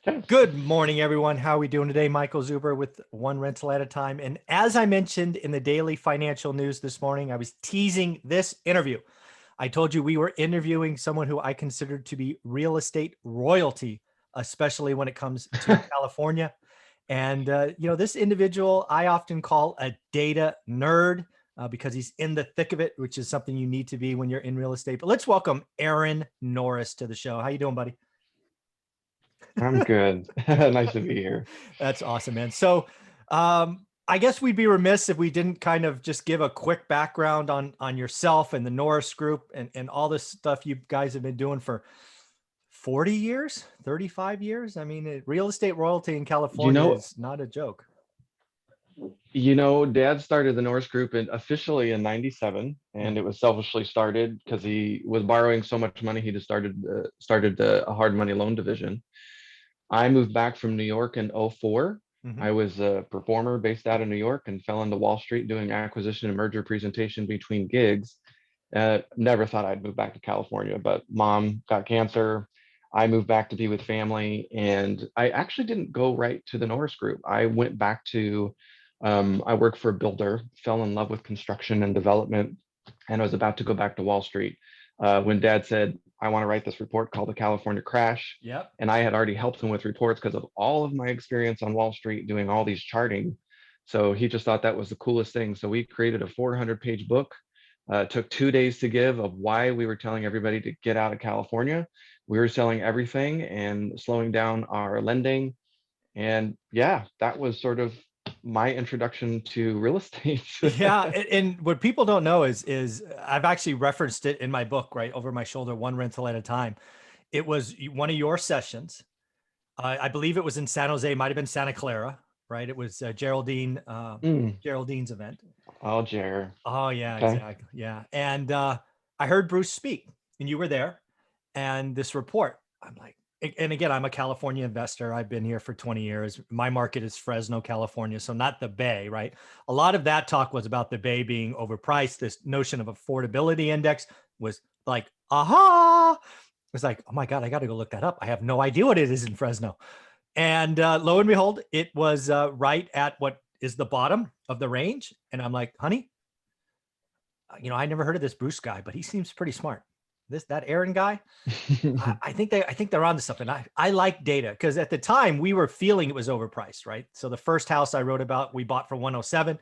Okay. Good morning, everyone. How are we doing today? Michael Zuber with One Rental at a Time. And as I mentioned in the daily financial news this morning, I was teasing this interview. I told you we were interviewing someone who I considered to be real estate royalty, especially when it comes to California. And, this individual I often call a data nerd because he's in the thick of it, which is something you need to be when you're in real estate. But let's welcome Aaron Norris to the show. How you doing, buddy? I'm good. Nice to be here. That's awesome, man. So, I guess we'd be remiss if we didn't kind of just give a quick background on yourself and the Norris Group and all this stuff you guys have been doing for 40 years, 35 years. I mean, real estate royalty in You California know, is not a joke. Dad started the Norris Group officially in '97, Hmm. and it was selfishly started because he was borrowing so much money. He just started a hard money loan division. I moved back from New York in '04. Hmm. I was a performer based out of New York and fell into Wall Street doing acquisition and merger presentation between gigs. Never thought I'd move back to California, but mom got cancer. I moved back to be with family, and I actually didn't go right to the Norris Group. I went back to, I worked for a builder, fell in love with construction and development, and I was about to go back to Wall Street when Dad said, I want to write this report called the California Crash. Yep. And I had already helped him with reports because of all of my experience on Wall Street doing all these charting. So he just thought that was the coolest thing. So we created a 400-page book. It took 2 days to give of why we were telling everybody to get out of California. We were selling everything and slowing down our lending. And yeah, that was sort of my introduction to real estate. Yeah, and what people don't know is I've actually referenced it in my book, right over my shoulder, One Rental at a Time. It was one of your sessions. I believe it was in San Jose, might have been Santa Clara, right? It was Mm, Geraldine's event. oh, Jer. Oh yeah, Okay. exactly. Yeah. And I heard Bruce speak and you were there and this report. I'm like, and again, I'm a California investor. I've been here for 20 years. My market is Fresno, California, so not the Bay, right? A lot of that talk was about the Bay being overpriced. This notion of affordability index was like, aha. It was like, oh my God, I got to go look that up. I have no idea what it is in Fresno. And lo and behold, it was right at what is the bottom of the range. And I'm like, honey, I never heard of this Bruce guy, but he seems pretty smart. That Aaron guy, I think they're onto something. I like data because at the time we were feeling it was overpriced, right? So the first house I wrote about, we bought for 107.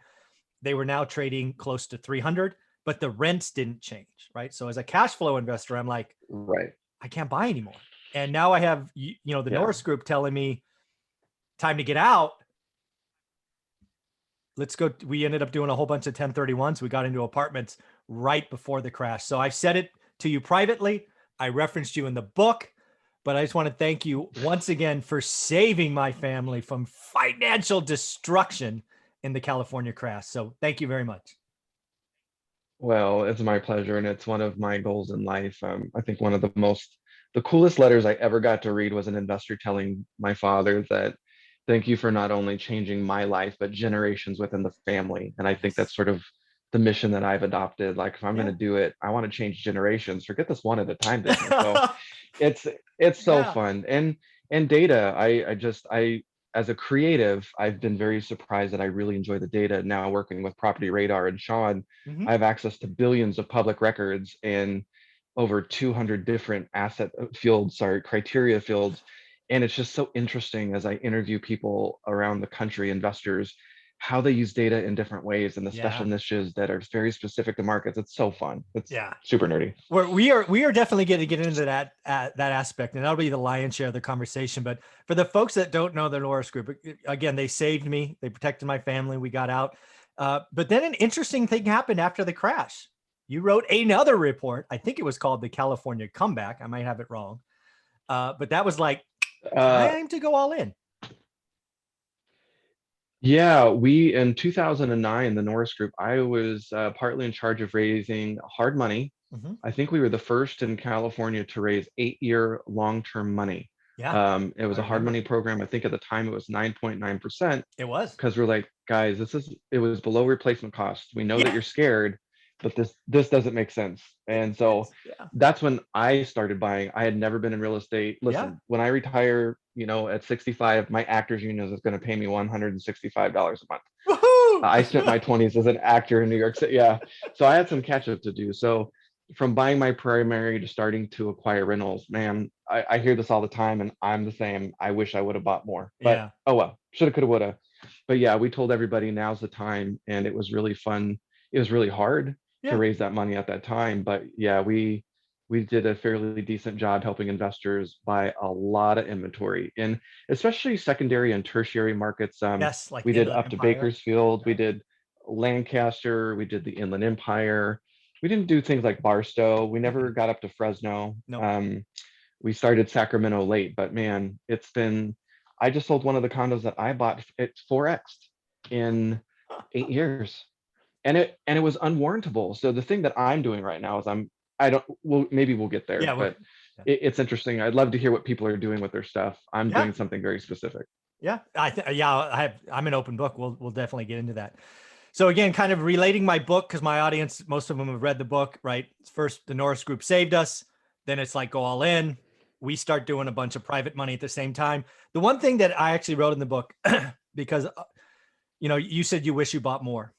They were now trading close to 300, but the rents didn't change, right? So as a cash flow investor, I'm like, Right. I can't buy anymore. And now I have the Yeah. Norris Group telling me time to get out. Let's go. We ended up doing a whole bunch of 1031s. We got into apartments right before the crash. So I've said it to you privately. I referenced you in the book, but I just want to thank you once again for saving my family from financial destruction in the California crash. So thank you very much. Well, it's my pleasure, and it's one of my goals in life. I think one of the coolest letters I ever got to read was an investor telling my father that thank you for not only changing my life, but generations within the family. And I think that's Yes. sort of the mission that I've adopted. Like, if I'm going Yeah. to do it, I want to change generations. Forget this one at a time business. So it's it's so Yeah. fun. And data, I as a creative, I've been very surprised that I really enjoy the data now working with Property Radar and Sean. Hmm. I have access to billions of public records and over 200 different asset fields, sorry, criteria fields. And it's just so interesting as I interview people around the country, investors, how they use data in different ways and the special Yeah. niches that are very specific to markets. It's so fun. It's Yeah. super nerdy. We are definitely going to get into that aspect, and that'll be the lion's share of the conversation. But for the folks that don't know the Norris Group, again, they saved me, they protected my family, we got out. But then an interesting thing happened after the crash. You wrote another report. I think it was called the California Comeback. I might have it wrong, but that was like Uh, time to go all in. Yeah, we in 2009, the Norris Group, I was partly in charge of raising hard money. Hmm. I think we were the first in California to raise 8-year long-term money. Yeah, It was I a hard remember. money program. I think at the time it was 9.9% It was. because we're like, guys, it was below replacement cost. We know that Yeah, you're scared, but this doesn't make sense. And so yeah, that's when I started buying. I had never been in real estate. yeah. Listen, when I retire, at 65, my actors union is going to pay me $165 a month. Woohoo! I spent my 20s as an actor in New York City. Yeah. So I had some catch up to do. So from buying my primary to starting to acquire rentals, man, I hear this all the time and I'm the same. I wish I would have bought more, but Yeah. oh well, shoulda, coulda, woulda. But yeah, we told everybody now's the time, and it was really fun. It was really hard to Yeah. raise that money at that time, but yeah, we did a fairly decent job helping investors buy a lot of inventory in especially secondary and tertiary markets. Yes. Like We the did Inland up to Empire. Bakersfield, we Right. did Lancaster, we did the Inland Empire. We didn't do things like Barstow. We never Mm-mm. got up to Fresno. Nope. We started Sacramento late, but man, it's been. I just sold one of the condos that I bought. It's 4x in 8 years, and it was unwarrantable. So the thing that I'm doing right now is I don't. Well, maybe we'll get there, Yeah. but Yeah. it's interesting. I'd love to hear what people are doing with their stuff. I'm Yeah. doing something very specific. Yeah. I'm an open book. We'll definitely get into that. So again, kind of relating my book, because my audience, most of them have read the book, right? First, the Norris Group saved us. Then it's like go all in. We start doing a bunch of private money at the same time. The one thing that I actually wrote in the book, because you said you wish you bought more.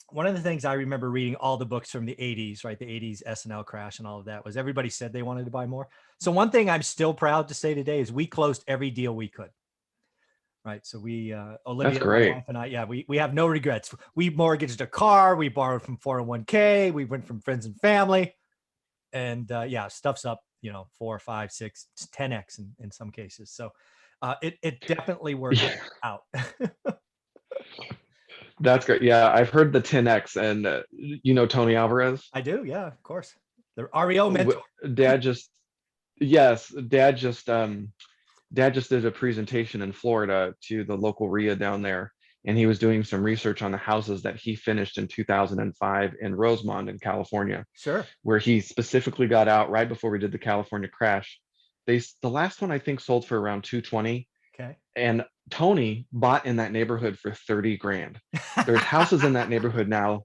One of the things I remember reading all the books from the 80s, right? The 80s S&L crash and all of that was everybody said they wanted to buy more. So one thing I'm still proud to say today is we closed every deal we could. Right. So we, That's Olivia, my great. wife and I, yeah, we have no regrets. We mortgaged a car. We borrowed from 401k. We went from friends and family, and yeah, stuff's up, 4, 5, 6, 10x in some cases. So it definitely works out. That's great. Yeah, I've heard the 10x, and Tony Alvarez. I do. Yeah, of course. The REO mentor. Dad just yes, Dad just did a presentation in Florida to the local RIA down there, and he was doing some research on the houses that he finished in 2005 in Rosemont in California, Sure. where he specifically got out right before we did the California crash. The last one I think sold for around 220, Okay. and Tony bought in that neighborhood for 30 grand. There's houses in that neighborhood now.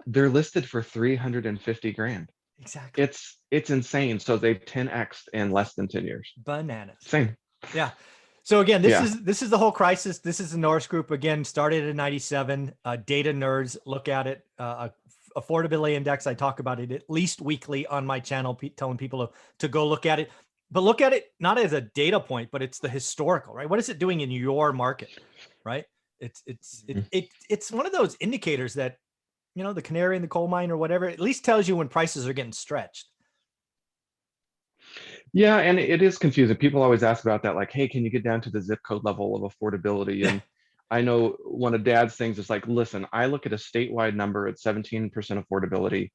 They're listed for 350 grand. Exactly. It's insane. So they've 10x in less than 10 years. Bananas. Same. Yeah. So again, this Yeah. is the whole crisis. This is the Norris Group again, started in '97. Data nerds look at it. Affordability index. I talk about it at least weekly on my channel, telling people to go look at it. But look at it not as a data point, but it's the historical, right? What is it doing in your market, right? It's one of those indicators that the canary in the coal mine or whatever. At least tells you when prices are getting stretched. Yeah, and it is confusing. People always ask about that, like, hey, can you get down to the zip code level of affordability? And I know one of Dad's things is like, listen, I look at a statewide number at 17% affordability.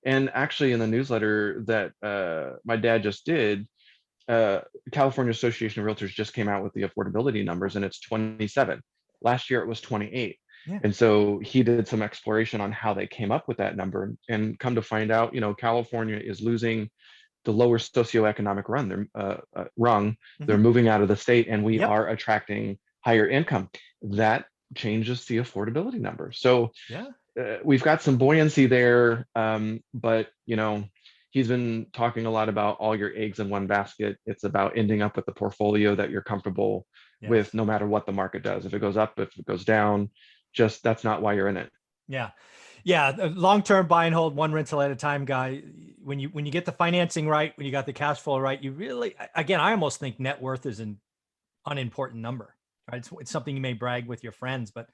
And actually, in the newsletter that my dad just did, California Association of Realtors just came out with the affordability numbers, and it's 27. Last year, it was 28. Yeah. And so he did some exploration on how they came up with that number, and come to find out, California is losing the lower socioeconomic rung. They're moving out of the state, and we Yep. are attracting higher income. That changes the affordability number. So Yeah. we've got some buoyancy there, but he's been talking a lot about all your eggs in one basket. It's about ending up with a portfolio that you're comfortable with, Yes. no matter what the market does. If it goes up, if it goes down, just that's not why you're in it. Yeah. Yeah. Long-term buy and hold, one rental at a time guy. When you get the financing right, when you got the cash flow right, you really, again, I almost think net worth is an unimportant number, right? It's something you may brag with your friends, but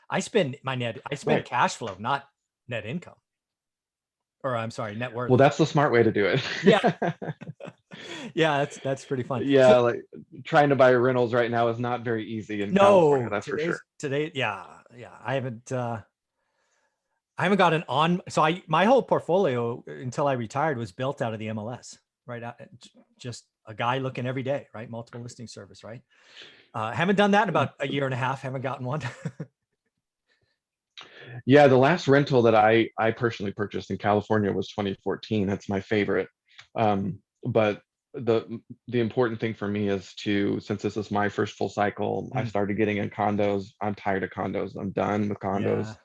I spend Right. cash flow, not net income. Or I'm sorry, net worth. Well, that's the smart way to do it. Yeah. Yeah. That's pretty fun. Yeah, like trying to buy rentals right now is not very easy in California, No, that's for sure. today. Yeah. Yeah. I haven't got so my whole portfolio until I retired was built out of the MLS, right? Just a guy looking every day, right? Multiple listing service, right? Haven't done that in about a year and a half. Haven't gotten one. Yeah, the last rental that I personally purchased in California was 2014. That's my favorite. But the important thing for me is since this is my first full cycle, I started getting in condos. I'm tired of condos. I'm done with condos.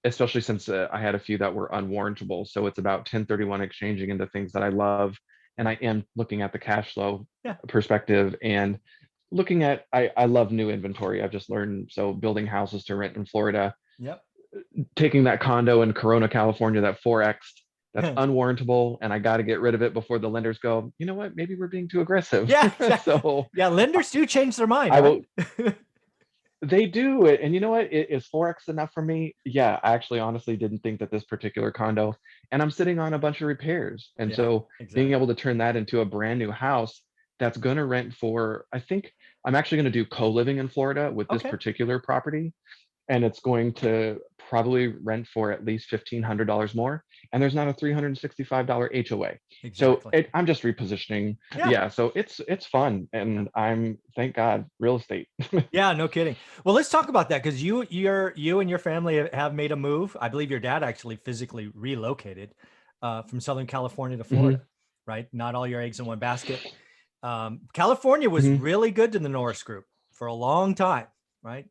Especially since I had a few that were unwarrantable. So it's about 1031 exchanging into things that I love and I am looking at the cash flow Yeah. perspective and looking at, I love new inventory. I've just learned, so building houses to rent in Florida, Yep. taking that condo in Corona, California, that 4X, that's unwarrantable, and I got to get rid of it before the lenders go, you know what, maybe we're being too aggressive. Yeah. So Yeah. Lenders do change their mind, I right? will, they do it. And you know what, is 4X enough for me? Yeah, I actually honestly didn't think that this particular condo, and I'm sitting on a bunch of repairs. And Yeah, so being exactly. able to turn that into a brand new house that's going to rent for, I think I'm actually going to do co-living in Florida with this Okay. particular property, and it's going to probably rent for at least $1,500 more. And there's not a $365 HOA. So Exactly. I'm just repositioning. Yeah. Yeah. So it's fun. Yeah. And I'm, thank God, real estate. Yeah, no kidding. Well, let's talk about that because you and your family have made a move. I believe your dad actually physically relocated from Southern California to Florida, Mhm, right? Not all your eggs in one basket. California was mhm. really good to the Norris Group for a long time, right?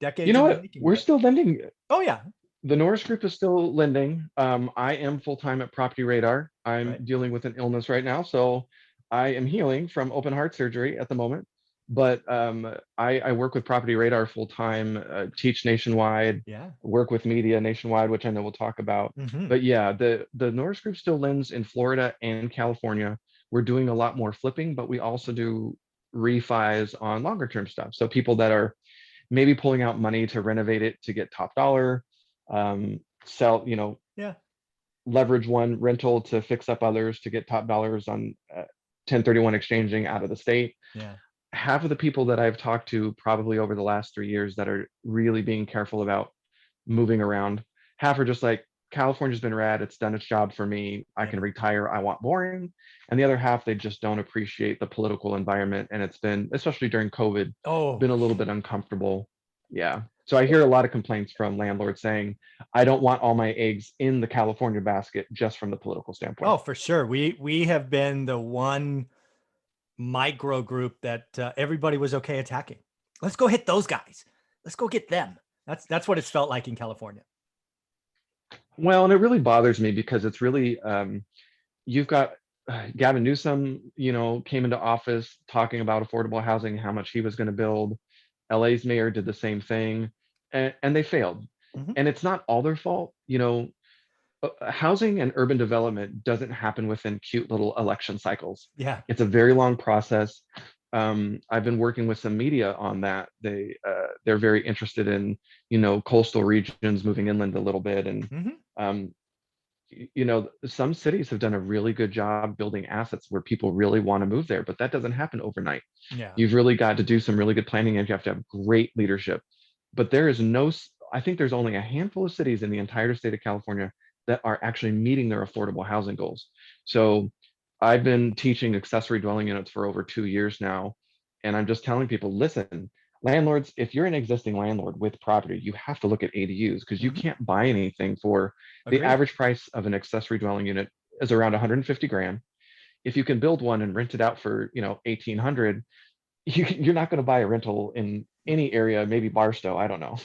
You Decades know in the what? making. We're But still lending. oh yeah, The Norris Group is still lending. I am full-time at Property Radar. I'm right. dealing with an illness right now, so I am healing from open heart surgery at the moment. But I work with Property Radar full-time, teach nationwide, Yeah. work with media nationwide, which I know we'll talk about. Hmm. But yeah, the Norris Group still lends in Florida and California. We're doing a lot more flipping, but we also do refis on longer term stuff. So people that are maybe pulling out money to renovate it to get top dollar, sell, Yeah. leverage one rental to fix up others to get top dollars on 1031 exchanging out of the state. Yeah. Half of the people that I've talked to probably over the last 3 years that are really being careful about moving around, half are just like, California's been rad, it's done its job for me, I Yeah. can retire, I want boring. And the other half, they just don't appreciate the political environment, and it's been, especially during COVID, Oh, been a little bit uncomfortable. Yeah, so I hear a lot of complaints from landlords saying, I don't want all my eggs in the California basket, just from the political standpoint. oh, for sure. We have been the one micro group that everybody was okay attacking. Let's go hit those guys. Let's go get them. That's what it's felt like in California. Well, and it really bothers me because it's really, you've got Gavin Newsom, came into office talking about affordable housing, how much he was going to build. LA's mayor did the same thing, and they failed. Mhm. And it's not all their fault. Housing and urban development doesn't happen within cute little election cycles. Yeah. It's a very long process. I've been working with some media on that. They're very interested in coastal regions moving inland a little bit, and Hmm. um, some cities have done a really good job building assets where people really want to move there, but that doesn't happen overnight. Yeah. You've really got to do some really good planning, and you have to have great leadership. But there is I think there's only a handful of cities in the entire state of California that are actually meeting their affordable housing goals. So I've been teaching accessory dwelling units for over 2 years now. And I'm just telling people, listen, landlords, if you're an existing landlord with property, you have to look at ADUs, because you Hmm. can't buy anything for the Agreed. average price of an accessory dwelling unit is around 150 grand. If you can build one and rent it out for 1800, you're not going to buy a rental in any area, maybe Barstow, I don't know,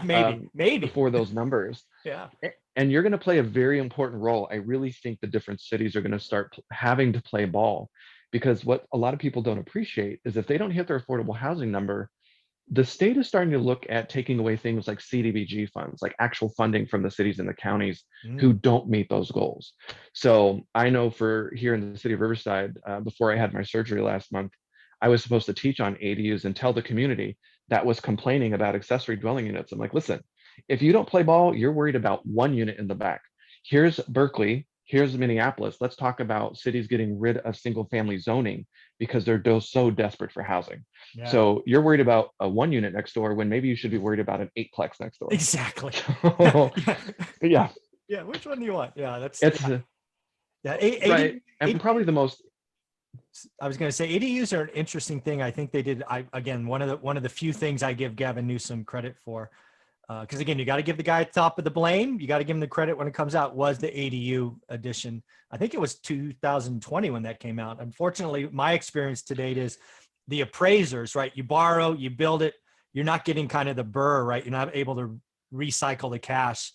Maybe. Maybe. for those numbers. Yeah. And you're going to play a very important role. I really think the different cities are going to start having to play ball, because what a lot of people don't appreciate is if they don't hit their affordable housing number, the state is starting to look at taking away things like CDBG funds, like actual funding from the cities and the counties who Mm. don't meet those goals. So I know for here in the city of Riverside, before I had my surgery last month, I was supposed to teach on ADUs and tell the community that was complaining about accessory dwelling units. I'm like, listen, if you don't play ball, you're worried about one unit in the back. Here's Berkeley. Here's Minneapolis. Let's talk about cities getting rid of single family zoning because they're so desperate for housing. Yeah. So you're worried about a one unit next door when maybe you should be worried about an eightplex next door. Exactly. So, Yeah. yeah, Yeah. Which one do you want? Yeah. it's Yeah. right. And probably the most, I was going to say ADUs are an interesting thing. I think they did. Again, one of the few things I give Gavin Newsom credit for, because again, you got to give the guy top of the blame. You got to give him the credit when it comes out. Was the ADU edition? I think it was 2020 when that came out. Unfortunately, my experience to date is the appraisers. Right, you borrow, you build it. You're not getting kind of the burr. Right, you're not able to recycle the cash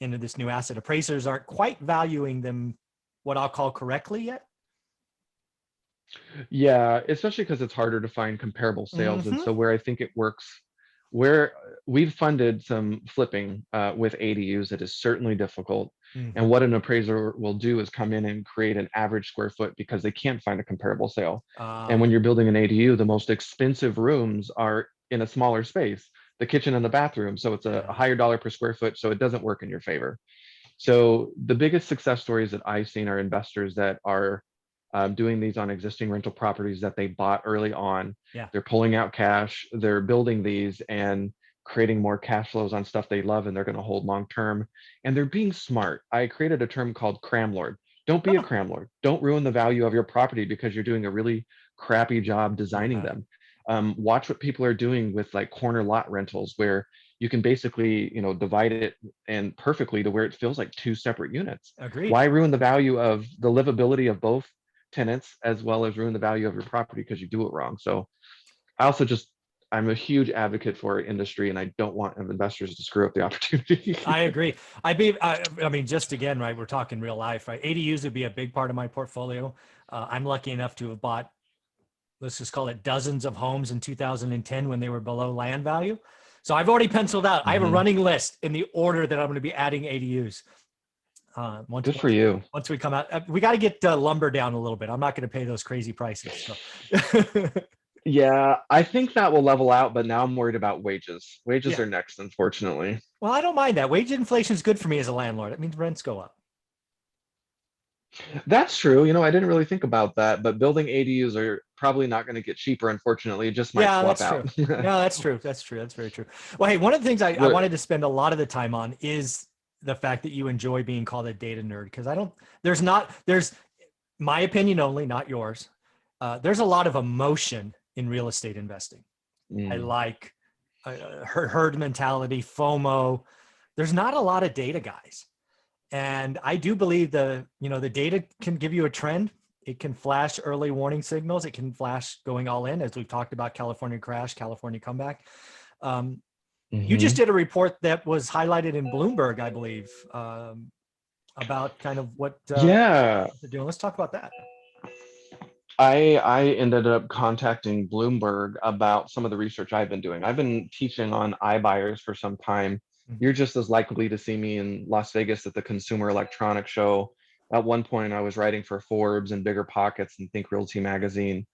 into this new asset. Appraisers aren't quite valuing them what I'll call correctly yet. Yeah, especially because it's harder to find comparable sales. And Hmm. so where I think it works, where we've funded some flipping with ADUs, it is certainly difficult. And Hmm. what an appraiser will do is come in and create an average square foot because they can't find a comparable sale. And when you're building an ADU, the most expensive rooms are in a smaller space, the kitchen and the bathroom. So it's a Yeah. higher dollar per square foot. So it doesn't work in your favor. So the biggest success stories that I've seen are investors that are doing these on existing rental properties that they bought early on. Yeah. They're pulling out cash, they're building these and creating more cash flows on stuff they love and they're going to hold long term. And they're being smart. I created a term called cramlord. Don't be a Oh, cramlord. Don't ruin the value of your property because you're doing a really crappy job designing yeah. them. Watch what people are doing with like corner lot rentals where you can basically, divide it and perfectly to where it feels like two separate units. Agreed. Why ruin the value of the livability of both tenants as well as ruin the value of your property because you do it wrong? So I also just I'm a huge advocate for industry and I don't want investors to screw up the opportunity. I agree. I mean, just again, right? We're talking real life, right? ADUs would be a big part of my portfolio. I'm lucky enough to have bought, let's just call it dozens of homes in 2010 when they were below land value. So I've already penciled out. I have a Mhm. running list in the order that I'm going to be adding ADUs. Once Good for once you. once we come out, we got to get lumber down a little bit. I'm not going to pay those crazy prices. So Yeah, I think that will level out, but now I'm worried about wages. Wages yeah. are next, unfortunately. Well, I don't mind that. Wage inflation is good for me as a landlord. It means rents go up. That's true. I didn't really think about that, but building ADUs are probably not going to get cheaper, unfortunately. It just might Yeah, swap that's out. true. No, that's true. That's true. That's very true. Well, hey, one of the things I What? wanted to spend a lot of the time on is the fact that you enjoy being called a data nerd. Because there's my opinion only, not yours. There's a lot of emotion in real estate investing. I Mm, like herd mentality, FOMO. There's not a lot of data guys. And I do believe the data can give you a trend. It can flash early warning signals. It can flash going all in, as we've talked about California crash, California comeback. Um, you just mhm. did a report that was highlighted in Bloomberg, I believe, about kind of what Yeah, they're doing. Let's talk about that. I ended up contacting Bloomberg about some of the research I've been doing. I've been teaching on iBuyers for some time. Mhm. You're just as likely to see me in Las Vegas at the Consumer Electronics Show. At one point, I was writing for Forbes and Bigger Pockets and Think Realty magazine.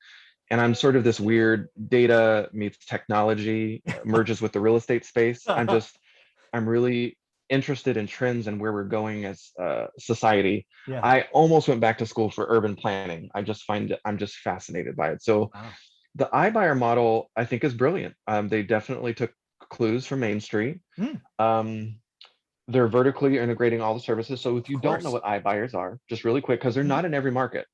And I'm sort of this weird data meets technology merges with the real estate space. I'm really interested in trends and where we're going as society. Yeah. I almost went back to school for urban planning. I'm just fascinated by it. So Wow. the iBuyer model, I think, is brilliant. They definitely took clues from Main Street. Mm, Um, they're vertically integrating all the services. So if of you don't know course. what iBuyers are, just really quick, because they're Mm, not in every market.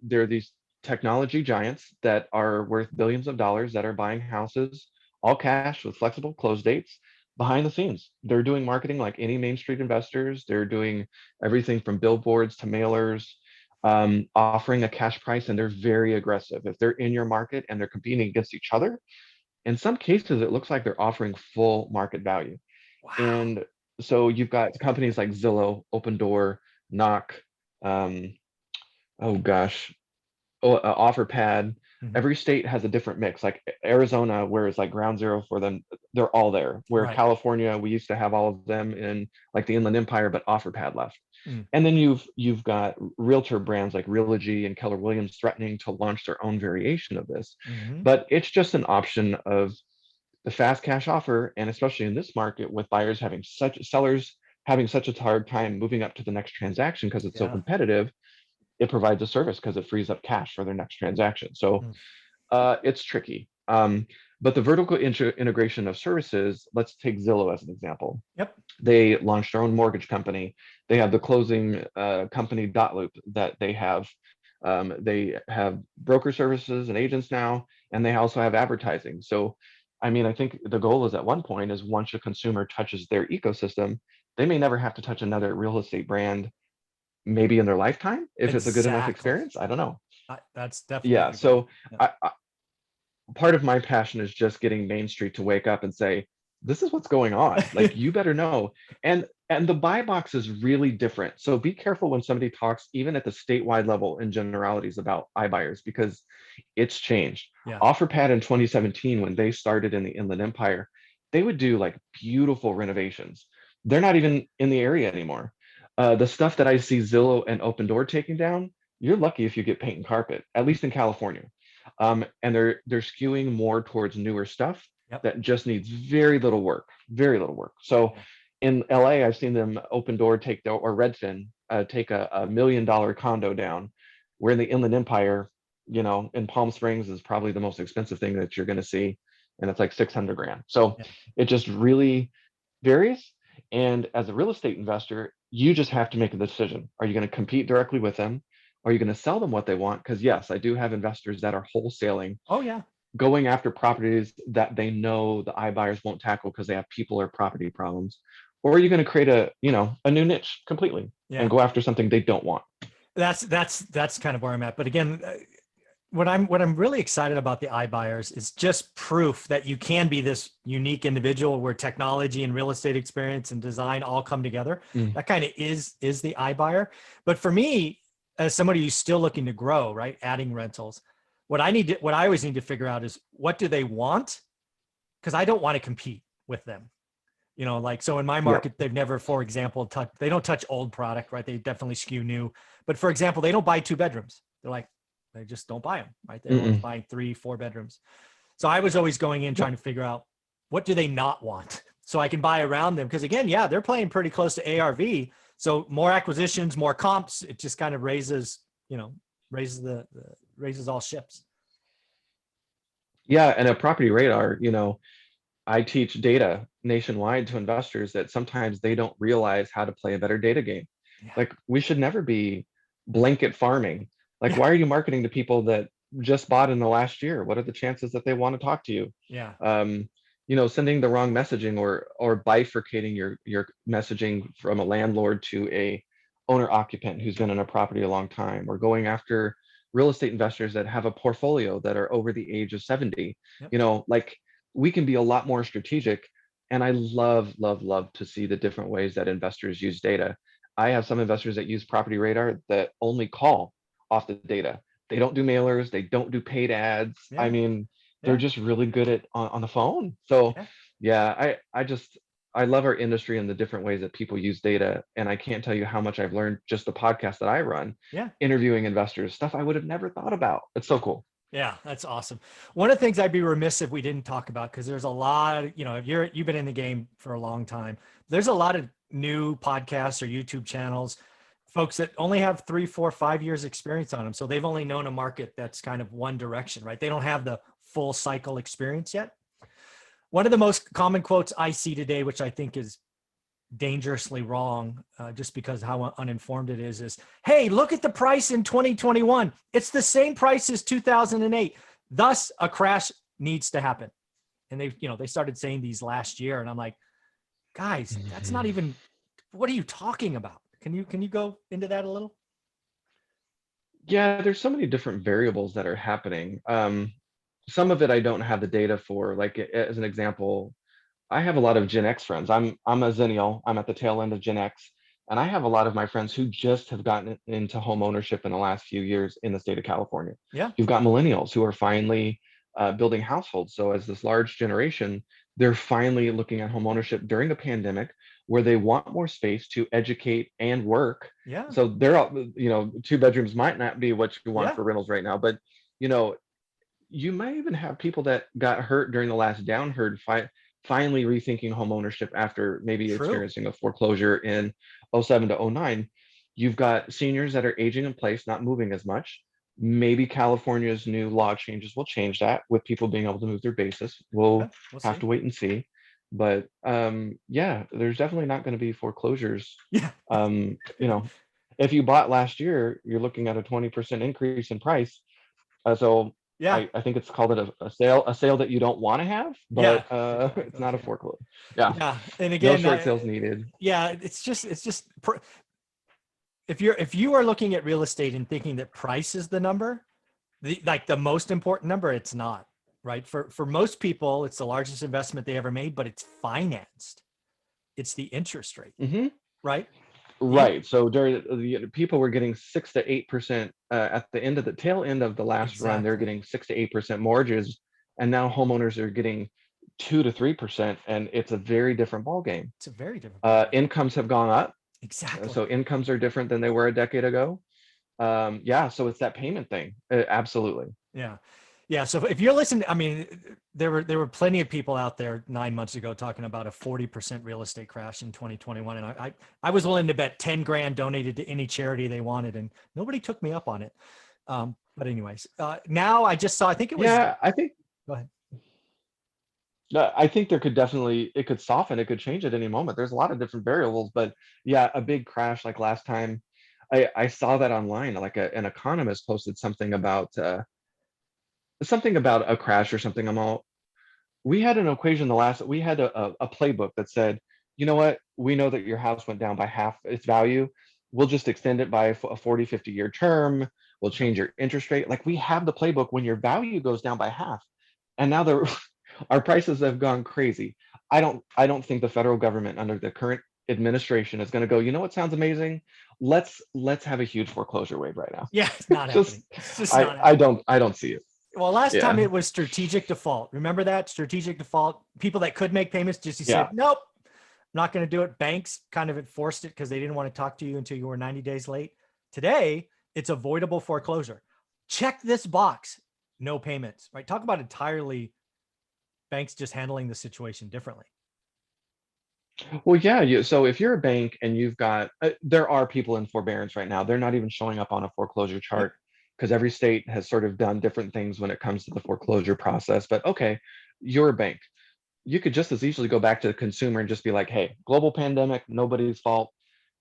They're these technology giants that are worth billions of dollars that are buying houses, all cash with flexible close dates behind the scenes. They're doing marketing like any Main Street investors. They're doing everything from billboards to mailers, offering a cash price, and they're very aggressive. If they're in your market and they're competing against each other, in some cases, it looks like they're offering full market value. wow. And so you've got companies like Zillow, Open Door, Knock, um, oh gosh, OfferPad. Mhm. Every state has a different mix. Like Arizona, where it's like ground zero for them, they're all there. Where Right. California, we used to have all of them in like the Inland Empire, but OfferPad left. Mm, And then you've got realtor brands like Realogy and Keller Williams threatening to launch their own variation of this. mhm. But it's just an option of the fast cash offer, and especially in this market with buyers having such sellers having such a hard time moving up to the next transaction because it's so Yeah. competitive, it provides a service because it frees up cash for their next transaction. So Mm, it's tricky. But the vertical integration of services, let's take Zillow as an example. yep. They launched their own mortgage company. They have the closing company Dotloop that they have. They have broker services and agents now, and they also have advertising. So, I mean, I think the goal is at one point is once a consumer touches their ecosystem, they may never have to touch another real estate brand maybe in their lifetime if it's a good enough Exactly. experience. I don't know. That's definitely Yeah. my goal. So Yeah. part of my passion is just getting Main Street to wake up and say, this is what's going on. Like, you better know. And the buy box is really different. So be careful when somebody talks, even at the statewide level, in generalities about iBuyers, because it's changed. Yeah. OfferPad in 2017, when they started in the Inland Empire, they would do like beautiful renovations. They're not even in the area anymore. The stuff that I see Zillow and Open Door taking down, you're lucky if you get paint and carpet, at least in California. And they're skewing more towards newer stuff Yep. that just needs very little work, very little work. So Yeah. in LA, I've seen them Open Door take the, or Redfin take a $1 million condo down. Where in the Inland Empire, you know, in Palm Springs is probably the most expensive thing that you're going to see, and it's like 600 grand. So Yeah. it just really varies. And as a real estate investor, you just have to make a decision. Are you going to compete directly with them? Are you going to sell them what they want? Because yes, I do have investors that are wholesaling, Oh yeah. going after properties that they know the iBuyers won't tackle because they have people or property problems. Or are you going to create a, you know, a new niche completely Yeah. and go after something they don't want? That's kind of where I'm at. But again, what I'm really excited about the iBuyers is just proof that you can be this unique individual where technology and real estate experience and design all come together. Mm. That kind of is the iBuyer. But for me, as somebody who's still looking to grow, right, adding rentals, what I always need to figure out is, what do they want? Because I don't want to compete with them. You know, like, so in my market, they've never, for example, they don't touch old product, right? They definitely skew new. But for example, they don't buy 2 bedrooms. They're like, they just don't buy them, right? They're always buying 3, 4 bedrooms. So I was always going in trying to figure out, what do they not want? So I can buy around them. Because again, yeah, they're playing pretty close to ARV. So more acquisitions, more comps, it just kind of raises, you know, raises all ships. Yeah, and a property radar, you know, I teach data nationwide to investors that sometimes they don't realize how to play a better data game. Yeah. Like, we should never be blanket farming. Like, Yeah. why are you marketing to people that just bought in the last year? What are the chances that they want to talk to you? Yeah. You know, sending the wrong messaging, or bifurcating your messaging from a landlord to a owner occupant who's been in a property a long time, or going after real estate investors that have a portfolio that are over the age of 70. Yep. You know, like, we can be a lot more strategic. And I love to see the different ways that investors use data. I have some investors that use Property Radar that only call off the data. They don't do mailers, they don't do paid ads. I Yeah. mean, they're Yeah. just really good at on the phone. So Yeah. yeah, I love our industry and the different ways that people use data. And I can't tell you how much I've learned just the podcast that I run, Yeah. interviewing investors, stuff I would have never thought about. It's so cool. Yeah, that's awesome. One of the things I'd be remiss if we didn't talk about, because there's a lot, you know, if you've been in the game for a long time, there's a lot of new podcasts or YouTube channels, folks that only have 3, 4, 5 years experience on them. So they've only known a market that's kind of one direction, right? They don't have the full cycle experience yet. One of the most common quotes I see today, which I think is dangerously wrong, just because how uninformed it is, hey, look at the price in 2021. It's the same price as 2008. Thus, a crash needs to happen. And they started saying these last year. And I'm like, guys, that's not even, what are you talking about? Can you go into that a little? Yeah, there's so many different variables that are happening. Some of it I don't have the data for. Like, as an example, I have a lot of Gen X friends. I'm a Zennial. I'm at the tail end of Gen X, and I have a lot of my friends who just have gotten into home ownership in the last few years in the state of California. Yeah. You've got millennials who are finally building households. So as this large generation, they're finally looking at home ownership during the pandemic, where they want more space to educate and work. Yeah. So they're all, you know, 2 bedrooms might not be what you want Yeah. for rentals right now, but you know, you might even have people that got hurt during the last downturn finally rethinking home ownership after maybe True. experiencing a foreclosure in '07 to '09. You've got seniors that are aging in place, not moving as much. Maybe California's new law changes will change that, with people being able to move their basis. Yeah, We'll we'll have see. to wait and see. But yeah, there's definitely not going to be foreclosures. Yeah. You know, if you bought last year, you're looking at a 20% increase in price. So Yeah. I think it's called it a sale that you don't want to have, Yeah. but it's Exactly. not a foreclosure. Yeah, Yeah. And no again, short sales needed. yeah, if you are looking at real estate and thinking that price is the number, like the most important number, it's not. right? For most people, it's the largest investment they ever made, but it's financed. It's the interest rate, Hmm. right? You, Right. So during the people were getting 6 to 8% at the end of the tail end of the last run, they're exactly. getting 6 to 8% mortgages, and now homeowners are getting 2 to 3%, and it's a very different ball game. It's a very different ballgame. Incomes have gone up, Exactly. so incomes are different than they were a decade ago. Yeah, so it's that payment thing. Absolutely. Yeah. Yeah. So if you're listening, I mean, there were plenty of people out there 9 months ago talking about a 40% real estate crash in 2021. And I was willing to bet 10 grand donated to any charity they wanted, and nobody took me up on it. But anyways, now I just saw, I think it was, Yeah, I think go ahead. I think there could definitely it could soften, it could change at any moment. There's a lot of different variables, but yeah, a big crash like last time. I saw that online, like an economist posted something about a crash or something. We had an equation we had a playbook that said, you know what, we know that your house went down by half its value. We'll just extend it by a 40, 50-year term. We'll Yep. change your interest rate. Like we have the playbook when your value goes down by half. And now our prices have gone crazy. I don't think the federal government under the current administration is going to go, you know what sounds amazing? Let's have a huge foreclosure wave right now. Yeah, it's not happening. Just It's just I not I happening. don't see it. Well, last time Yeah. it was strategic default. Remember that strategic default? People that could make payments just, you said, Yeah. nope, I'm not going to do it. Banks kind of enforced it because they didn't want to talk to you until you were 90 days late. Today, it's avoidable foreclosure. Check this box. No payments, right? Talk about entirely banks just handling the situation differently. Well, yeah, so if you're a bank and you've got there are people in forbearance right now. They're not even showing up on a foreclosure Yep. chart because every state has sort of done different things when it comes to the foreclosure process. But okay, you're a bank. You could just as easily go back to the consumer and just be like, hey, global pandemic, nobody's fault.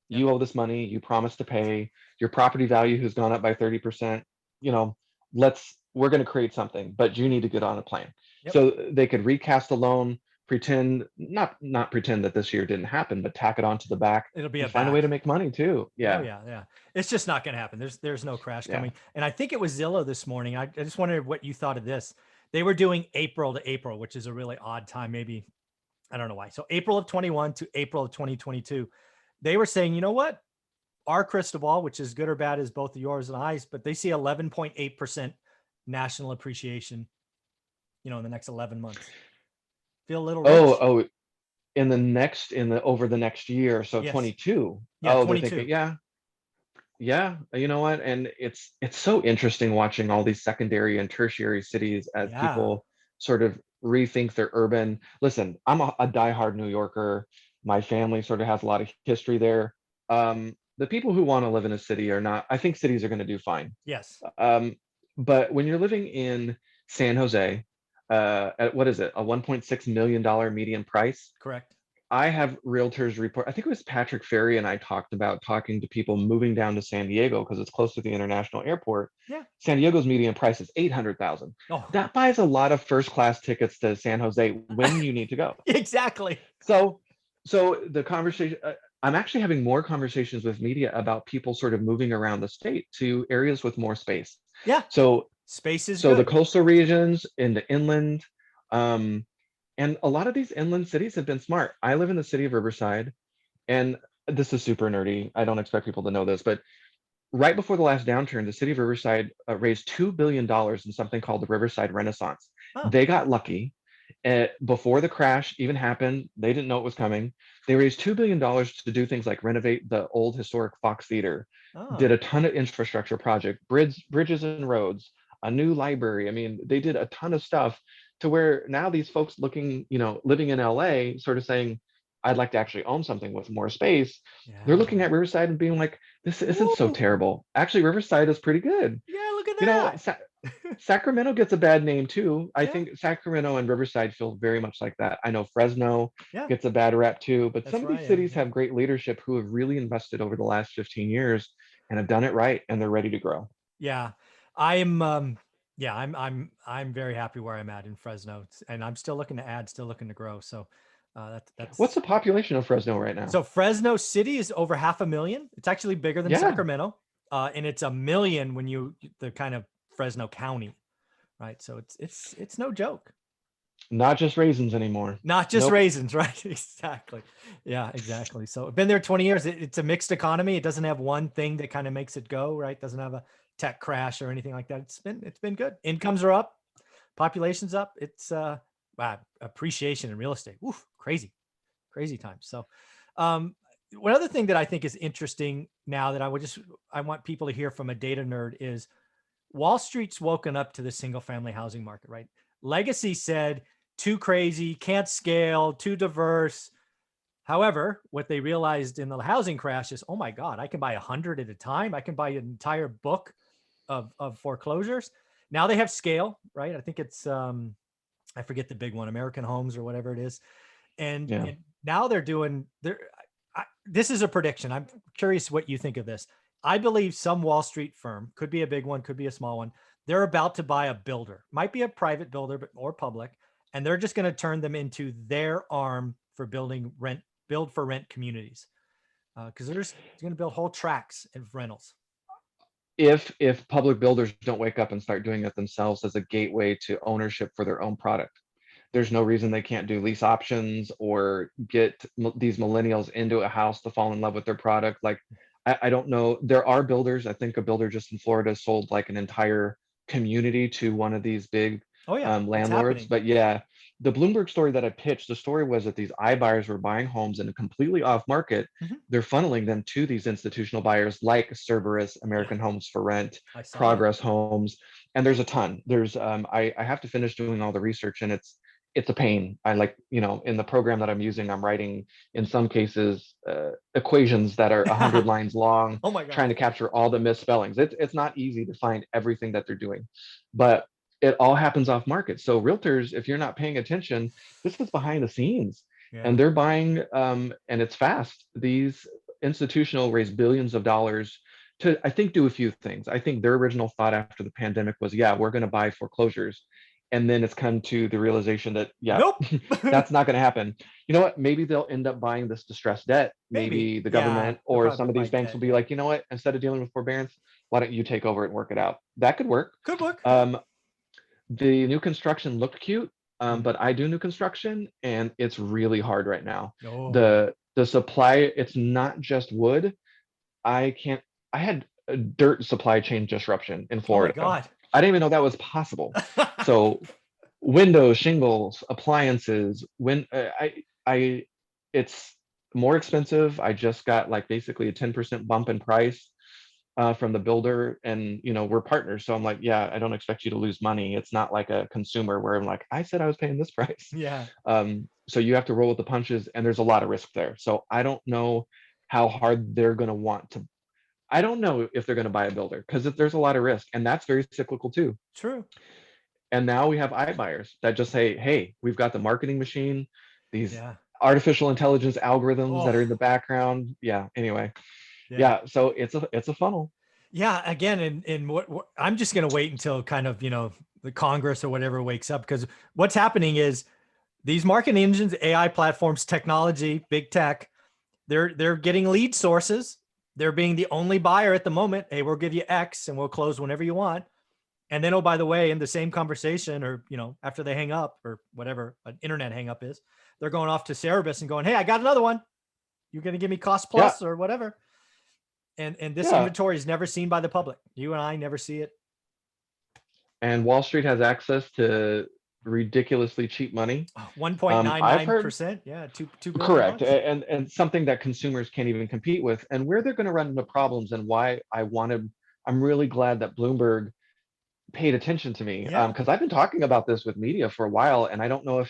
Yep. You owe this money, you promised to pay, your property value has gone up by 30%. You know, we're going to create something, but you need to get on a plan. Yep. So they could recast the loan, pretend not pretend that this year didn't happen, but tack it onto the back It'll be a and find a way to back. make money too. Oh Yeah. yeah, yeah. It's just not going to happen. There's no crash Yeah. coming. And I think it was Zillow this morning. I just wondered what you thought of this. They were doing April to April, which is a really odd time. Maybe I don't know why. So April of 21 to April of 2022, they were saying, you know what? Our crystal ball, which is good or bad, is both yours and I's, but they see 11.8% national appreciation, in the next 11 months. Feel a little Oh, rich? oh, in the over the next year, so Yes. 22. Yeah, Oh, they're thinking, 22. yeah, yeah, you know what? And it's so interesting watching all these secondary and tertiary cities as Yeah. people sort of rethink their urban. Listen, I'm a diehard New Yorker. My family sort of has a lot of history there. The people who want to live in a city are not, I think cities are going to do fine. Yes. Um, but when you're living in San Jose, at what is it, a $1.6 million median price? Correct. I have realtors report. I think it was Patrick Ferry and I talked about talking to people moving down to San Diego because it's close to the international airport. Yeah. San Diego's median price is 800,000. Oh, That buys a lot of first class tickets to San Jose when you need to go. exactly. So, so the conversation. I'm actually having more conversations with media about people sort of moving around the state to areas with more space. Yeah. So Space is so the good. coastal regions in the inland, um, and a lot of these inland cities have been smart. I live in the city of Riverside, and this is super nerdy. I don't expect people to know this, but right before the last downturn, the city of Riverside raised $2 billion in something called the Riverside Renaissance. Oh, They got lucky. Before the crash even happened, they didn't know it was coming. They raised $2 billion to do things like renovate the old historic Fox Theater, did oh, a ton of infrastructure project, bridges and roads, a new library. I mean, they did a ton of stuff to where now these folks living in LA, sort of saying, I'd like to actually own something with more space. They're yeah. looking at Riverside and being like, this isn't so Woo. terrible. Actually, Riverside is pretty good. Yeah, look at You know, that. Sacramento gets a bad name too. I Yeah. think Sacramento and Riverside feel very much like that. I know Fresno Yeah. gets a bad rap too, but That's some of right. these Yeah. cities Yeah. have great leadership who have really invested over the last 15 years and have done it right, and they're ready to grow. Yeah. I am yeah, I'm very happy where I'm at in Fresno. And I'm still looking to add, still looking to grow. So What's that's the population of Fresno right now? so Fresno City is over 500,000. It's actually bigger than Yeah. Sacramento. And it's a million when the kind of Fresno County. right? So it's no joke. Not just raisins anymore. Not just Nope. raisins, right? Exactly. Yeah, exactly. So I've been there 20 years. It's a mixed economy. It doesn't have one thing that kind of makes it go, right? Doesn't have a tech crash or anything like that. It's been good. Incomes are up, population's up. It's wow, appreciation in real estate. Oof, crazy, crazy times. So one other thing that I think is interesting now that I want people to hear from a data nerd is Wall Street's woken up to the single family housing market, right? Legacy said too crazy, can't scale, too diverse. However, what they realized in the housing crash is, oh my God, I can buy 100 at a time. I can buy an entire book of foreclosures. Now they have scale, right? I think it's I forget the big one, American Homes or whatever it is. Yeah. And now this is a prediction. I'm curious what you think of this. I believe some Wall Street firm, could be a big one, could be a small one. They're about to buy a builder, might be a private builder, but more public. And they're just going to turn them into their arm for building build for rent communities. Because they're just going to build whole tracts of rentals. If public builders don't wake up and start doing it themselves as a gateway to ownership for their own product, there's no reason they can't do lease options or get these millennials into a house to fall in love with their product. Like, I don't know. There are builders. I think a builder just in Florida sold like an entire community to one of these big Oh yeah, it's landlords. happening. But yeah, the Bloomberg story that I pitched, the story was that these iBuyers were buying homes in a completely off market. Mhm. They're funneling them to these institutional buyers like Cerberus, Yeah, American Homes for Rent, I saw that. Progress Homes, and there's a ton. There's I have to finish doing all the research, and it's a pain. I like, in the program that I'm using, I'm writing in some cases equations that are 100 lines long, Oh my trying gosh. to capture all the misspellings. It's not easy to find everything that they're doing, but it all happens off market. So realtors, if you're not paying attention, this is behind the scenes, Yeah. and they're buying, and it's fast. These institutional raise billions of dollars to, I think, do a few things. I think their original thought after the pandemic was, yeah, we're going to buy foreclosures. And then it's come to the realization that, yeah, Nope. that's not going to happen. You know what? Maybe they'll end up buying this distressed debt. Maybe. Maybe the Yeah. government They'll or some probably of buy these banks debt. will be Yeah. like, you know what? Instead of dealing with forbearance, why don't you take over and work it out? That could work. Could work. Um, the new construction looked cute, Mm. but I do new construction, and it's really hard right now. Oh. The supply, it's not just wood. I can't. I had a dirt supply chain disruption in Oh my Florida. God. I didn't even know that was possible. So windows, shingles, appliances. I, it's more expensive. I just got like basically a 10% bump in price from the builder, and we're partners. So I'm like, yeah, I don't expect you to lose money. It's not like a consumer where I'm like, I said I was paying this price. Yeah. So you have to roll with the punches, and there's a lot of risk there. So I don't know how hard they're going to want to. I don't know if they're going to buy a builder because there's a lot of risk, and that's very cyclical too. True. And now we have iBuyers that just say, hey, we've got the marketing machine, these Yeah. artificial intelligence algorithms that are in Oh. the background. Yeah. Anyway, Yeah. yeah. So it's a funnel. Yeah. Again, in what I'm just going to wait until kind of, the Congress or whatever wakes up, because what's happening is these marketing engines, AI platforms, technology, big tech, they're getting lead sources. They're being the only buyer at the moment. Hey, we'll give you X and we'll close whenever you want. And then, oh, by the way, in the same conversation, or after they hang up or whatever an internet hang up is, they're going off to Cerebus and going, "Hey, I got another one. You're going to give me cost Yeah. plus or whatever." And this Yeah. inventory is never seen by the public. You and I never see it. And Wall Street has access to ridiculously cheap money. I've heard 1.99%. Yeah, two billion correct, bucks. and something that consumers can't even compete with, and where they're going to run into problems, and why I'm really glad that Bloomberg paid attention to me, Yeah. because I've been talking about this with media for a while, and I don't know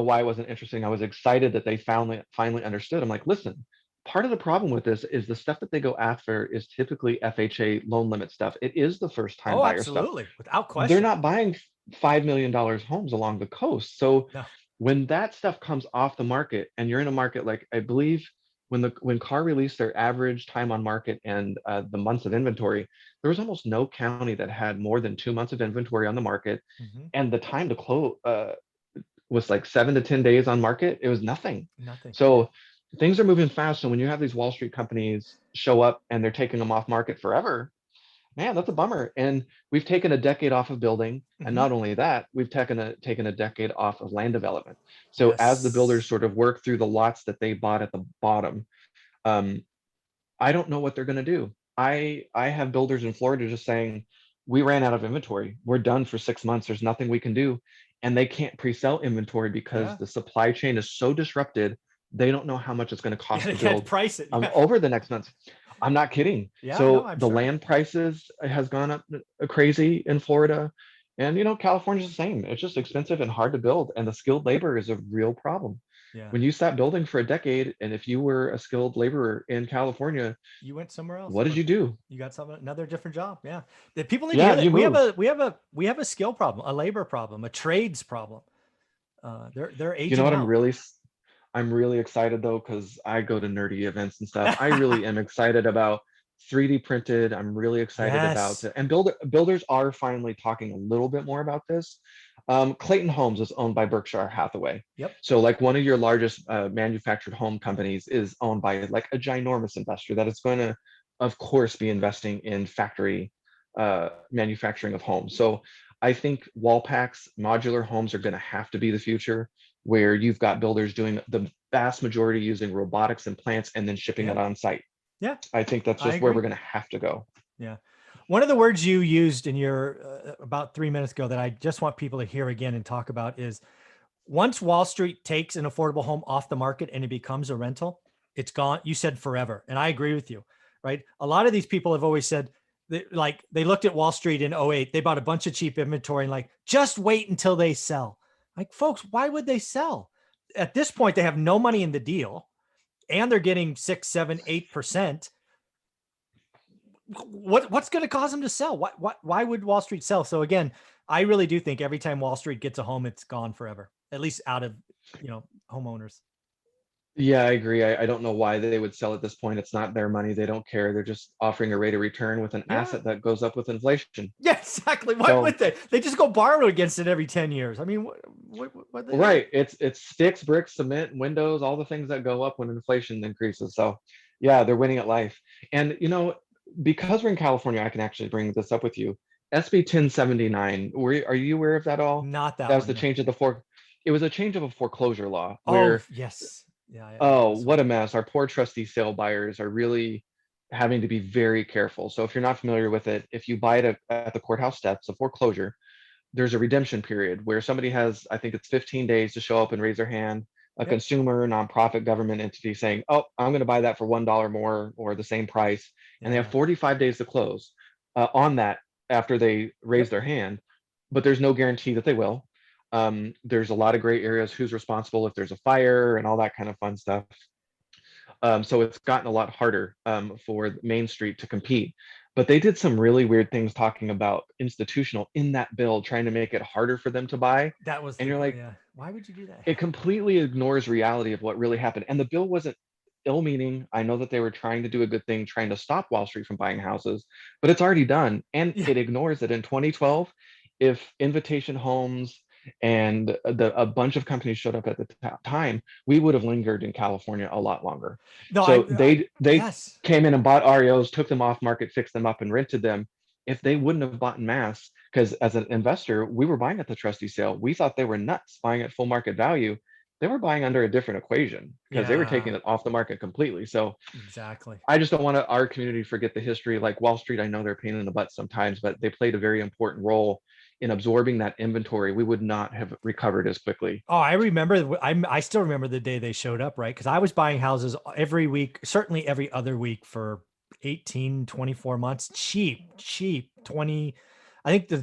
why it wasn't interesting. I was excited that they finally understood. I'm like, listen, part of the problem with this is the stuff that they go after is typically FHA loan limit stuff. It is the first time Oh, buyer stuff. absolutely, without They're question. not buying $5 million homes along the coast. So No. when that stuff comes off the market, and you're in a market like, I believe when CAR released their average time on market and the months of inventory, there was almost no county that had more than 2 months of inventory on the market, Mhm. and the time to close was like 7 to 10 days on market. It was nothing. Nothing. So things are moving fast. And when you have these Wall Street companies show up and they're taking them off market forever, Man, that's a bummer. And we've taken a decade off of building. And Mhm. not only that, we've taken a decade off of land development. So as the builders Yes. sort of work through the lots that they bought at the bottom, um, I don't know what they're going to do. I have builders in Florida just saying, we ran out of inventory. We're done for 6 months. There's nothing we can do. And they can't pre-sell inventory because Yeah. the supply chain is so disrupted. They don't know how much it's going to Yeah, cost they to can't build price it. Yeah. over the next months. I'm not kidding. Yeah, no, So I'm the sure. land prices has gone up crazy in Florida. And California's the same. It's just expensive and hard to build. And the skilled labor is a real problem. Yeah. When you stop building for a decade, and if you were a skilled laborer in California, You went somewhere else, what did or you do? you got something, another different job. Yeah. The people need to Yeah, hear that. you We have moved. a skill problem, a labor problem, a trades problem. They're You know aging what? out. I'm really excited though, because I go to nerdy events and stuff. I really am excited about 3D printed. I'm really excited about Yes. it. And builders are finally talking a little bit more about this. Clayton Homes is owned by Berkshire Hathaway. Yep. So like one of your largest manufactured home companies is owned by like a ginormous investor that is going to, of course, be investing in factory manufacturing of homes. So I think wall packs, modular homes are going to have to be the future, where you've got builders doing the vast majority using robotics and plants and then shipping it Yeah. on site. Yeah. I think that's I just where we're agree. going to have to go. Yeah. One of the words you used in your about 3 minutes ago that I just want people to hear again and talk about is, once Wall Street takes an affordable home off the market and it becomes a rental, it's gone. You said forever. And I agree with you, right? A lot of these people have always said that, like, they looked at Wall Street in '08, they bought a bunch of cheap inventory and like, just wait until they sell. Like, folks, why would they sell? At this point, they have no money in the deal and they're getting 6, 7, 8%. What's going to cause them to sell? Why would Wall Street sell? So again, I really do think every time Wall Street gets a home, it's gone forever, at least out of, homeowners. Yeah, I agree. I don't know why they would sell at this point. It's not their money. They don't care. They're just offering a rate of return with an Yeah. asset that goes up with inflation. Yeah, exactly. Why So would they? They just go borrow against it every 10 years. I mean, what they do? right, it's sticks, bricks, cement, windows, all the things that go up when inflation increases. So yeah, they're winning at life. And because we're in California, I can actually bring this up with you. SB 1079, are you aware of that all? Not That that was one. the No. change of the fork. It was a change of a foreclosure law Oh, where, yes. Yeah, I know oh, this one. what a mess. Our poor trustee sale buyers are really having to be very careful. So if you're not familiar with it, if you buy it at the courthouse steps, a foreclosure, there's a redemption period where somebody has, I think it's 15 days to show up and raise their hand, a Yep. consumer, nonprofit, government entity saying, oh, I'm going to buy that for $1 more or the same price. And they have Yeah. 45 days to close on that after they raise Yep. their hand, but there's no guarantee that they will. There's a lot of gray areas, who's responsible if there's a fire and all that kind of fun stuff. So it's gotten a lot harder for Main Street to compete. But they did some really weird things talking about institutional in that bill, trying to make it harder for them to buy. That was And you're like, yeah. Why would you do that? it completely ignores reality of what really happened. And the bill wasn't ill-meaning. I know that they were trying to do a good thing, trying to stop Wall Street from buying houses, but it's already done. And Yeah. it ignores that in 2012, if Invitation Homes and a bunch of companies showed up at the time, we would have lingered in California a lot longer. No, So they yes. came in and bought REOs, took them off market, fixed them up, and rented them. If they wouldn't have bought in mass, because as an investor, we were buying at the trustee sale. We thought they were nuts buying at full market value. They were buying under a different equation because they were Yeah, taking it off the market completely. So exactly. I just don't want our community to forget the history. Like Wall Street, I know they're a pain in the butt sometimes, but they played a very important role in absorbing that inventory. We would not have recovered as quickly. Oh, I remember. I still remember the day they showed up, right? Because I was buying houses every week, certainly every other week for 18, 24 months. Cheap, 20. I think the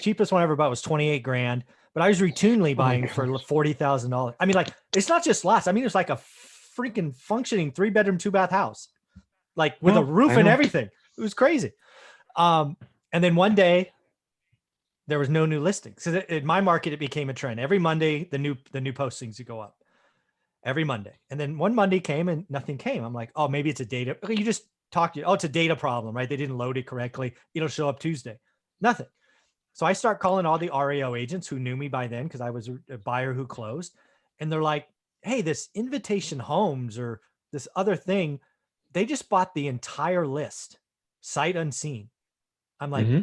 cheapest one I ever bought was 28 grand, but I was routinely Oh my buying for gosh. $40,000. I mean, like, it's not just lots. I mean, it's like a freaking functioning 3-bedroom, 2-bath house, like with a No, I roof and know. everything. It was crazy. And then one day there was no new listings. So in my market, it became a trend. Every Monday, the new postings would go up every Monday. And then one Monday came and nothing came. I'm like, oh, maybe it's a data. You just talked to, oh, it's a data problem, right? They didn't load it correctly. It'll show up Tuesday. Nothing. So I start calling all the REO agents who knew me by then because I was a buyer who closed. And they're like, hey, this Invitation Homes or this other thing, they just bought the entire list, sight unseen. I'm like, Hmm.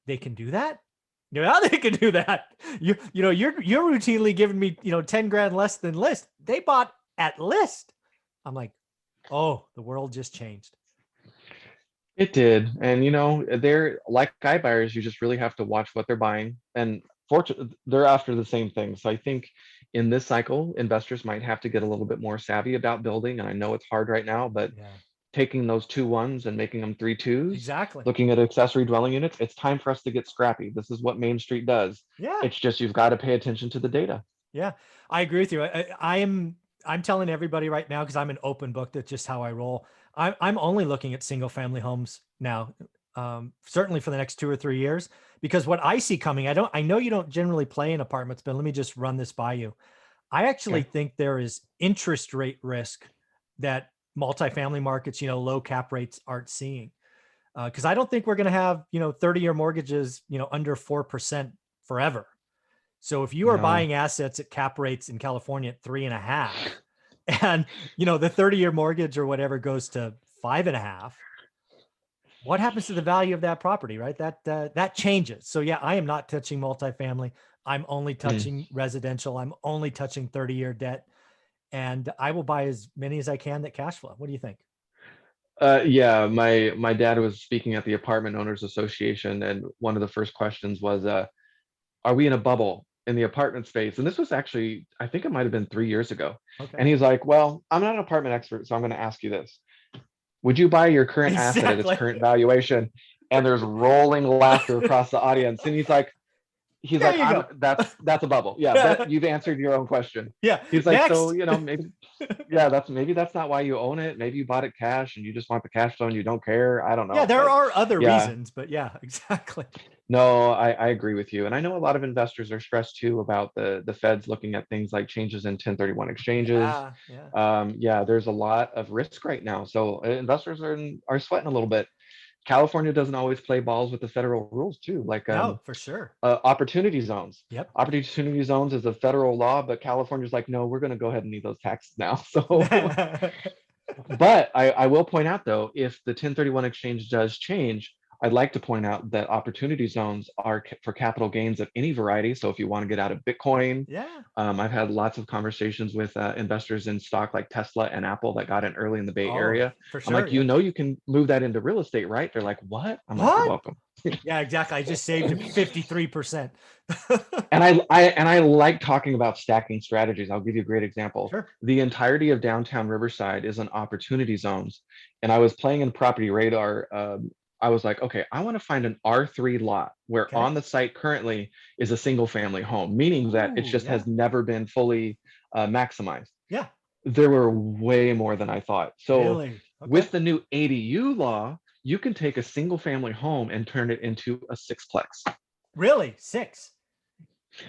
they can do that? Yeah, they can do that. You're routinely giving me, 10 grand less than list. They bought at list. I'm like, oh, the world just changed. It did. And they're like iBuyers, you just really have to watch what they're buying. And fortunately, they're after the same thing. So I think in this cycle, investors might have to get a little bit more savvy about building. And I know it's hard right now, but Yeah, taking those 2 1s and making them 3 2s, exactly. looking at accessory dwelling units, it's time for us to get scrappy. This is what Main Street does. Yeah. It's just you've got to pay attention to the data. Yeah, I agree with you. I'm telling everybody right now because I'm an open book. That's just how I roll. I'm only looking at single family homes now, certainly for the next 2 or 3 years, because what I see coming, I know you don't generally play in apartments, but let me just run this by you. I actually Okay. think there is interest rate risk that multifamily markets, low cap rates aren't seeing. Because I don't think we're going to have, 30-year mortgages, under 4% forever. So if you are No. buying assets at cap rates in California at 3.5, and the 30-year mortgage or whatever goes to 5.5, what happens to the value of that property, right? That changes. So yeah, I am not touching multifamily. I'm only Mm. touching residential. I'm only touching 30-year debt, and I will buy as many as I can that cash flow. What do you think? Yeah, my dad was speaking at the Apartment Owners Association, and one of the first questions was, are we in a bubble in the apartment space? And this was actually, I think it might have been 3 years ago. Okay. And he's like, well, I'm not an apartment expert, so I'm going to ask you this. Would you buy your current asset at its Exactly. current valuation? And there's rolling laughter across the audience. And he's There like, you go. that's a bubble. Yeah, that you've answered your own question. Yeah. He's like, so, Next. maybe, yeah, that's not why you own it. Maybe you bought it cash and you just want the cash flow and you don't care. I don't Yeah, know. there But are other yeah, reasons, but yeah, exactly. no, I agree with you. And I know a lot of investors are stressed too about the feds looking at things like changes in 1031 exchanges. Yeah, yeah. Yeah, there's a lot of risk right now. So investors are sweating a little bit. California doesn't always play balls with the federal rules too, like No, for sure. opportunity zones. Yep. Opportunity zones is a federal law, but California's like, no, we're going to go ahead and need those taxes now. So, but I will point out though, if the 1031 exchange does change, I'd like to point out that opportunity zones are for capital gains of any variety. So if you want to get out of Bitcoin, Yeah. I've had lots of conversations with investors in stock like Tesla and Apple that got in early in the Bay Oh, Area. for I'm sure. like, Yeah. you can move that into real estate, right? They're like, what? I'm like, you're What? welcome. Yeah, exactly. I just saved 53%. And I like talking about stacking strategies. I'll give you a great example. Sure. The entirety of downtown Riverside is an opportunity zones, and I was playing in Property Radar. I was like, okay, I want to find an R3 lot where Okay. on the site currently is a single family home, meaning that it Ooh, just yeah. has never been fully maximized. Yeah. There were way more than I thought. So Really? Okay. with the new ADU law, you can take a single family home and turn it into a sixplex. Really? 6?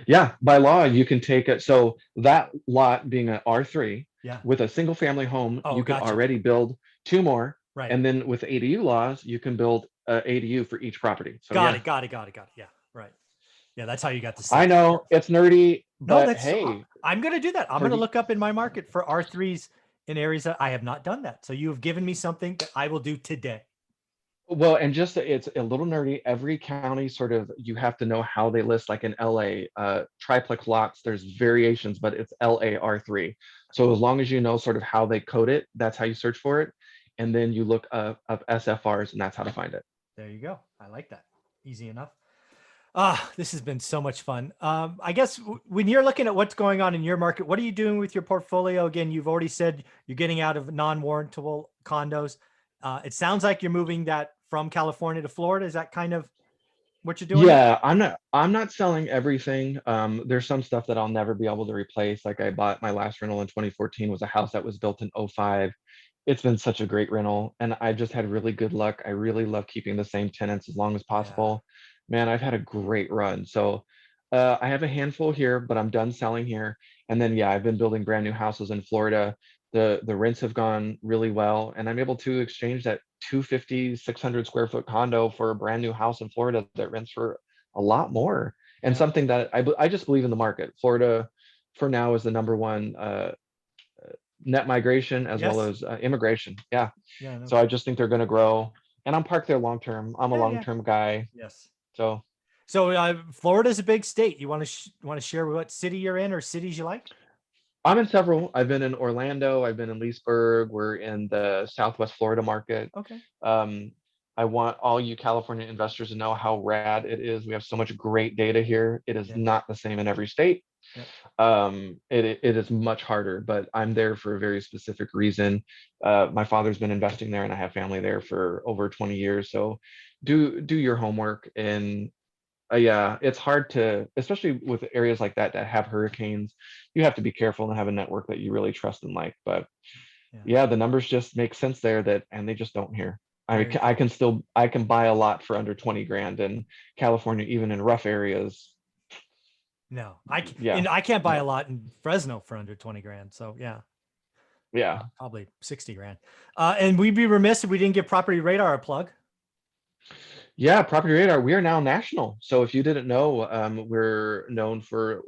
Yeah, by law, you can take it. So that lot being an R3 Yeah. with a single family home, Oh, you could gotcha. already build 2 more. Right. And then with ADU laws, you can build a ADU for each property. So Got yeah, it. Got it. Got it. Got it. Yeah. Right. Yeah. That's how you got the I 6. know it's nerdy, No, but that's, hey, I'm going to do that. I'm for going to the look up in my market for R3s in areas that I have not done that. So you have given me something that I will do today. well, and just it's a little nerdy. Every county sort of you have to know how they list. Like in LA, triplex lots, there's variations, but it's LAR3. So as long as you know sort of how they code it, that's how you search for it. And then you look up SFRs, and that's how to find it. There you go. I like that. Easy enough. This has been so much fun. I guess when you're looking at what's going on in your market, what are you doing with your portfolio? Again, you've already said you're getting out of non-warrantable condos. It sounds like you're moving that from California to Florida. Is that kind of what you're doing now? Yeah, I'm not selling everything. There's some stuff that I'll never be able to replace. Like I bought my last rental in 2014 was a house that was built in '05. It's been such a great rental, and I just had really good luck. I really love keeping the same tenants as long as Yeah. possible. Man, I've had a great run. So I have a handful here, but I'm done selling here. And then yeah, I've been building brand new houses in Florida. The rents have gone really well, and I'm able to exchange that 250, 600 square foot condo for a brand new house in Florida that rents for a lot more. And Yeah. something that I just believe in the market. Florida, for now, is the number one net migration as well Yes. as immigration. Yeah. Yeah. No So I kidding. just think they're going to grow. And I'm parked there long-term. I'm a Yeah, yeah. long-term guy. Yes. So So Florida's a big state. You want to share what city you're in or cities you like? I'm in several. I've been in Orlando. I've been in Leesburg. We're in the Southwest Florida market. Okay. Um, I want all you California investors to know how rad it is. We have so much great data here. It is Yeah. not the same in every state. Yep. It is much harder, but I'm there for a very specific reason. My father's been investing there, and I have family there for over 20 years. So, do your homework. And yeah, it's hard to, especially with areas like that that have hurricanes. You have to be careful and have a network that you really trust and like. But Yeah. yeah, the numbers just make sense there, that, and they just don't here. I mean, Very cool. I can buy a lot for under 20 grand in California, even in rough areas. No, Yeah, and I can't buy a no, lot in Fresno for under 20 grand. So yeah, yeah. probably 60 grand. And we'd be remiss if we didn't give Property Radar a plug. Yeah, Property Radar, we are now national. So if you didn't know, we're known for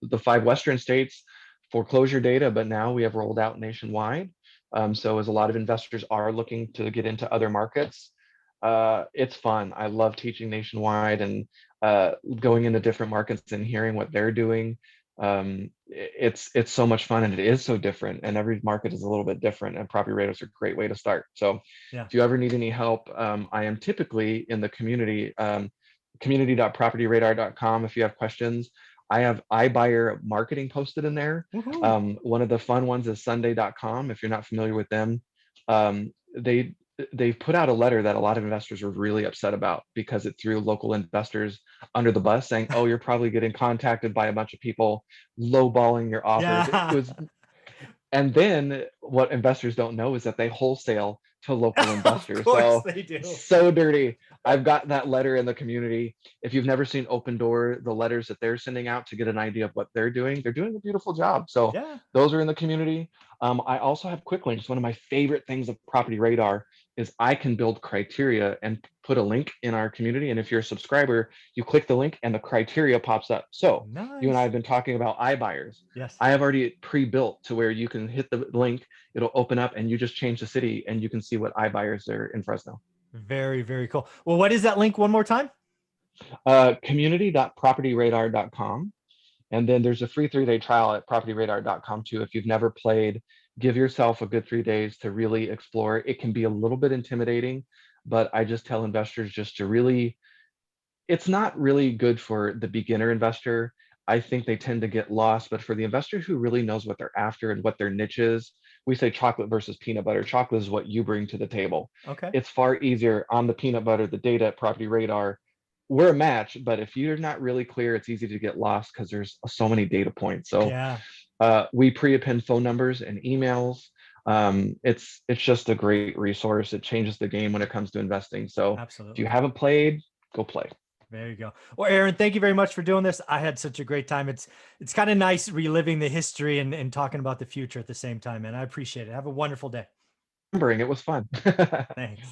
the 5 Western states foreclosure data, but now we have rolled out nationwide. So as a lot of investors are looking to get into other markets, it's fun. I love teaching nationwide and going into different markets and hearing what they're doing. It's so much fun, and it is so different, and every market is a little bit different, and Property Radar is a great way to start. So Yeah. if you ever need any help, I am typically in the community.propertyradar.com. If you have questions, I have iBuyer marketing posted in there. Woohoo. One of the fun ones is Sunday.com. If you're not familiar with them, they they've put out a letter that a lot of investors were really upset about, because it threw local investors under the bus, saying, "Oh, you're probably getting contacted by a bunch of people lowballing your offers." It Yeah. was, and then what investors don't know is that they wholesale to local Of investors. course So they do. so dirty. I've got that letter in the community. If you've never seen Open Door, the letters that they're sending out to get an idea of what they're doing a beautiful job. So Yeah. those are in the community. I also have quick links. One of my favorite things of Property Radar is I can build criteria and put a link in our community. And if you're a subscriber, you click the link and the criteria pops up. So you and I Nice. have been talking about iBuyers. Yes. I have already pre-built to where you can hit the link, it'll open up, and you just change the city and you can see what iBuyers are in Fresno. Very, very cool. Well, what is that link one more time? Community.propertyradar.com. And then there's a free 3-day trial at propertyradar.com too. If you've never played, give yourself a good 3 days to really explore. It can be a little bit intimidating, but I just tell investors just to really, it's not really good for the beginner investor. I think they tend to get lost, but for the investor who really knows what they're after and what their niche is, we say chocolate versus peanut butter. Chocolate is what you bring to the table. Okay. It's far easier on the peanut butter, the data at Property Radar. We're a match, but if you're not really clear, it's easy to get lost because there's so many data points. So Yeah. we pre-append phone numbers and emails. It's just a great resource. It changes the game when it comes to investing. So if you Absolutely. haven't played, go play. There you go. Well, Aaron, thank you very much for doing this. I had such a great time. It's kind of nice reliving the history and talking about the future at the same time, and I appreciate it. Have a wonderful day. Remembering it was fun. Thanks.